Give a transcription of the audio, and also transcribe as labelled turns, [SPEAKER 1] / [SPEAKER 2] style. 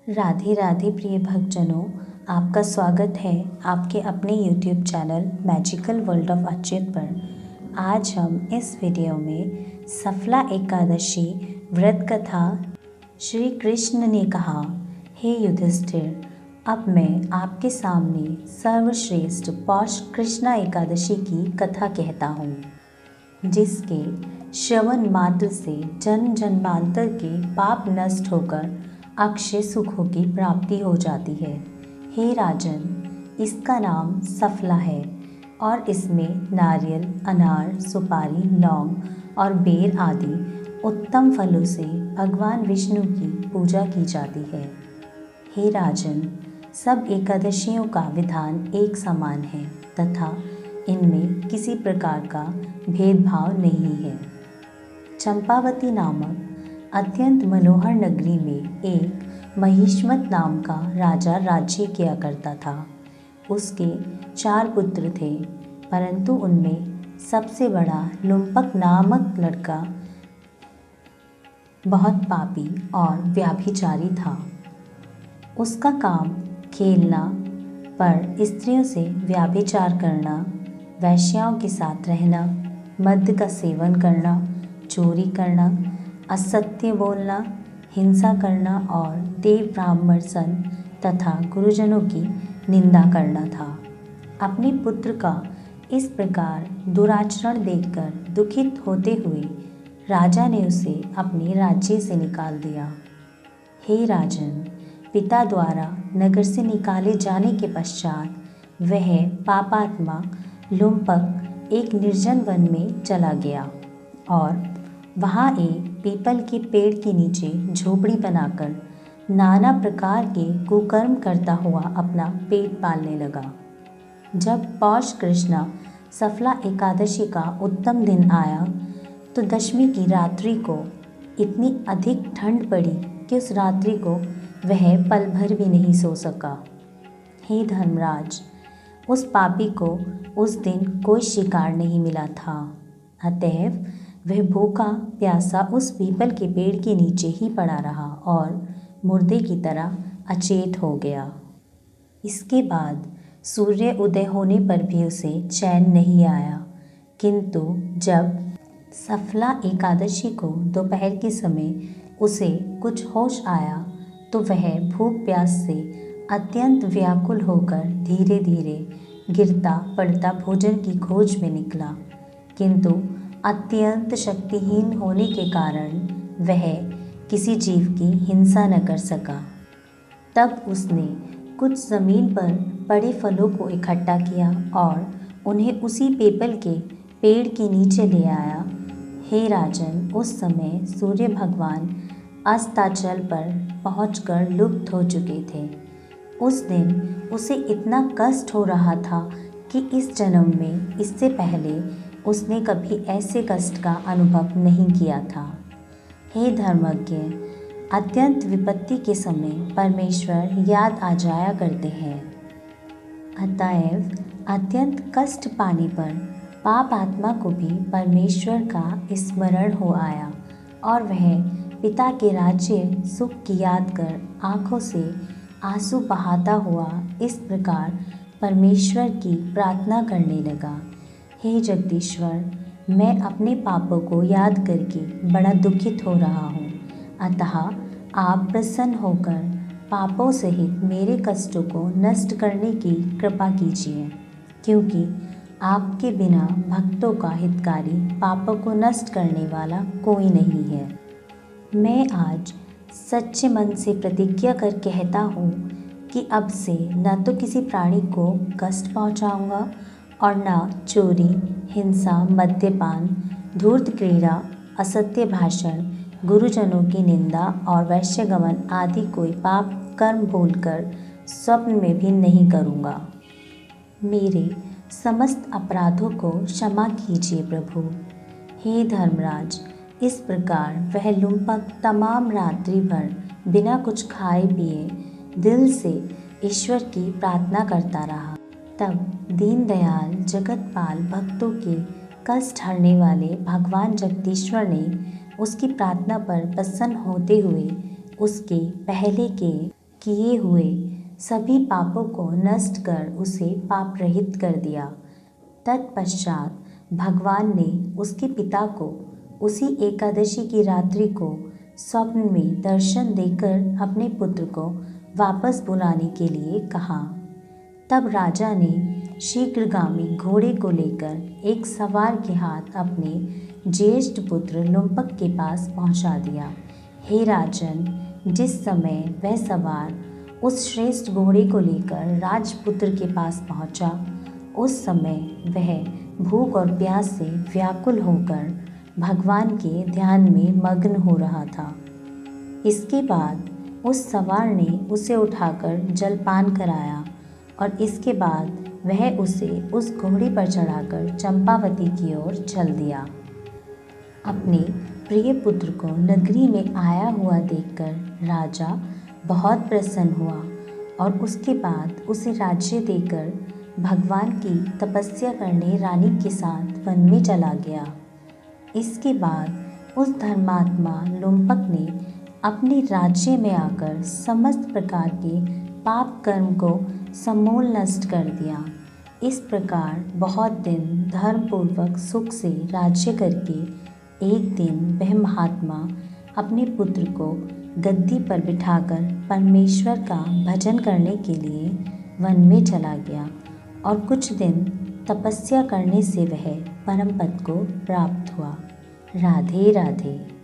[SPEAKER 1] राधे राधे प्रिय भक्तजनों, आपका स्वागत है आपके अपने YouTube channel magical world of Achyut पर। आज हम इस वीडियो में सफला एकादशी व्रत कथा श्री कृष्ण ने कहा, हे युधिष्ठिर, अब मैं आपके सामने सर्वश्रेष्ठ पौष कृष्णा एकादशी की कथा कहता हूँ, जिसके श्रवण मात्र से जन्म जन्मांतर के पाप नष्ट होकर अक्षय सुखों की प्राप्ति हो जाती है। हे राजन, इसका नाम सफला है और इसमें नारियल, अनार, सुपारी, लौंग और बेर आदि उत्तम फलों से भगवान विष्णु की पूजा की जाती है। हे राजन, सब एकादशियों का विधान एक समान है तथा इनमें किसी प्रकार का भेदभाव नहीं है। चंपावती नामक अत्यंत मनोहर नगरी में एक महिष्मत नाम का राजा राज्य किया करता था। उसके 4 पुत्र थे, परंतु उनमें सबसे बड़ा लुम्पक नामक लड़का बहुत पापी और व्याभिचारी था। उसका काम खेलना, पर स्त्रियों से व्याभिचार करना, वैश्याओं के साथ रहना, मद्य का सेवन करना, चोरी करना, असत्य बोलना, हिंसा करना और देव ब्राह्मण संत तथा गुरुजनों की निंदा करना था। अपने पुत्र का इस प्रकार दुराचरण देखकर दुखित होते हुए राजा ने उसे अपने राज्य से निकाल दिया। हे राजन, पिता द्वारा नगर से निकाले जाने के पश्चात वह पापात्मा लुम्पक एक निर्जन वन में चला गया और वहाँ एक पीपल के पेड़ के नीचे झोपड़ी बनाकर नाना प्रकार के कुकर्म करता हुआ अपना पेट पालने लगा। जब पौष कृष्णा सफला एकादशी का उत्तम दिन आया तो दशमी की रात्रि को इतनी अधिक ठंड पड़ी कि उस रात्रि को वह पल भर भी नहीं सो सका। हे धर्मराज, उस पापी को उस दिन कोई शिकार नहीं मिला था, अतएव वह भूखा प्यासा उस पीपल के पेड़ के नीचे ही पड़ा रहा और मुर्दे की तरह अचेत हो गया। इसके बाद सूर्य उदय होने पर भी उसे चैन नहीं आया, किंतु जब सफला एकादशी को दोपहर के समय उसे कुछ होश आया तो वह भूख प्यास से अत्यंत व्याकुल होकर धीरे धीरे गिरता पड़ता भोजन की खोज में निकला, किंतु अत्यंत शक्तिहीन होने के कारण वह किसी जीव की हिंसा न कर सका। तब उसने कुछ ज़मीन पर पड़े फलों को इकट्ठा किया और उन्हें उसी पीपल के पेड़ के नीचे ले आया। हे राजन, उस समय सूर्य भगवान अस्ताचल पर पहुंचकर लुप्त हो चुके थे। उस दिन उसे इतना कष्ट हो रहा था कि इस जन्म में इससे पहले उसने कभी ऐसे कष्ट का अनुभव नहीं किया था। हे धर्मज्ञ, अत्यंत विपत्ति के समय परमेश्वर याद आ जाया करते हैं, अतएव अत्यंत कष्ट पाने पर पाप आत्मा को भी परमेश्वर का स्मरण हो आया और वह पिता के राज्य सुख की याद कर आँखों से आंसू बहाता हुआ इस प्रकार परमेश्वर की प्रार्थना करने लगा, हे जगदीश्वर, मैं अपने पापों को याद करके बड़ा दुखित हो रहा हूँ, अतः आप प्रसन्न होकर पापों सहित मेरे कष्टों को नष्ट करने की कृपा कीजिए, क्योंकि आपके बिना भक्तों का हितकारी पापों को नष्ट करने वाला कोई नहीं है। मैं आज सच्चे मन से प्रतिज्ञा कर कहता हूँ कि अब से न तो किसी प्राणी को कष्ट पहुँचाऊँगा और न चोरी, हिंसा, मद्यपान, धूर्त क्रीड़ा, असत्य भाषण, गुरुजनों की निंदा और वैश्यगमन आदि कोई पाप कर्म भूलकर स्वप्न में भी नहीं करूँगा। मेरे समस्त अपराधों को क्षमा कीजिए प्रभु। हे धर्मराज, इस प्रकार वह लुम्पक तमाम रात्रि भर बिना कुछ खाए पिए दिल से ईश्वर की प्रार्थना करता रहा। तब दीनदयाल जगतपाल भक्तों के कष्ट हरने वाले भगवान जगदीश्वर ने उसकी प्रार्थना पर प्रसन्न होते हुए उसके पहले के किए हुए सभी पापों को नष्ट कर उसे पाप रहित कर दिया। तत्पश्चात भगवान ने उसके पिता को उसी एकादशी की रात्रि को स्वप्न में दर्शन देकर अपने पुत्र को वापस बुलाने के लिए कहा। तब राजा ने शीघ्रगामी घोड़े को लेकर एक सवार के हाथ अपने ज्येष्ठ पुत्र लुम्पक के पास पहुंचा दिया। हे राजन, जिस समय वह सवार उस श्रेष्ठ घोड़े को लेकर राजपुत्र के पास पहुंचा, उस समय वह भूख और प्यास से व्याकुल होकर भगवान के ध्यान में मग्न हो रहा था। इसके बाद उस सवार ने उसे उठाकर जलपान कराया और इसके बाद वह उसे उस घोड़े पर चढ़ाकर चंपावती की ओर चल दिया। अपने प्रिय पुत्र को नगरी में आया हुआ देखकर राजा बहुत प्रसन्न हुआ और उसके बाद उसे राज्य देकर भगवान की तपस्या करने रानी के साथ वन में चला गया। इसके बाद उस धर्मात्मा लुम्पक ने अपने राज्य में आकर समस्त प्रकार के पाप कर्म को समूल नष्ट कर दिया। इस प्रकार बहुत दिन धर्मपूर्वक सुख से राज्य करके एक दिन वह महात्मा अपने पुत्र को गद्दी पर बिठाकर परमेश्वर का भजन करने के लिए वन में चला गया और कुछ दिन तपस्या करने से वह परम पद को प्राप्त हुआ। राधे राधे।